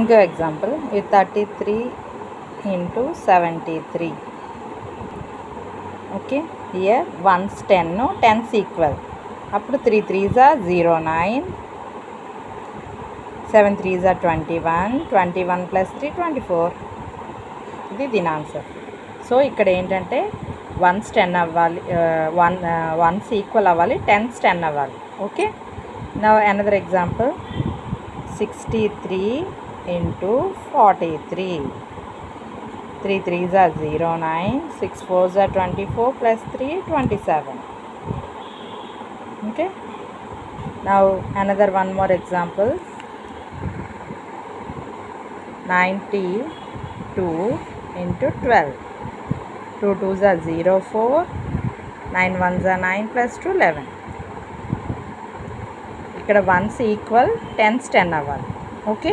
ఇంకో ఎగ్జాంపుల్, ఇది 33 into 73. Okay, here 1's 10, 10's equal. అప్పుడు 3 3s are 0 9, 7 3s are 21, 21 plus 3 24. ఇది దీని ఆన్సర్. సో ఇక్కడ ఏంటంటే 1's 10 అవ్వాలి, 1's ఈక్వల్ అవ్వాలి, 10's 10 అవ్వాలి. Okay, now another example, 63 into 43. 3 3s are 0 9, 6 4s are 24 plus 3 27. Okay, now another one more example, 92 into 12. 2 2s are 0 4, 9 1s are 9 plus 2 11. ఇక్కడ 1's equal, 10's 10 అవ్వాలి. Okay.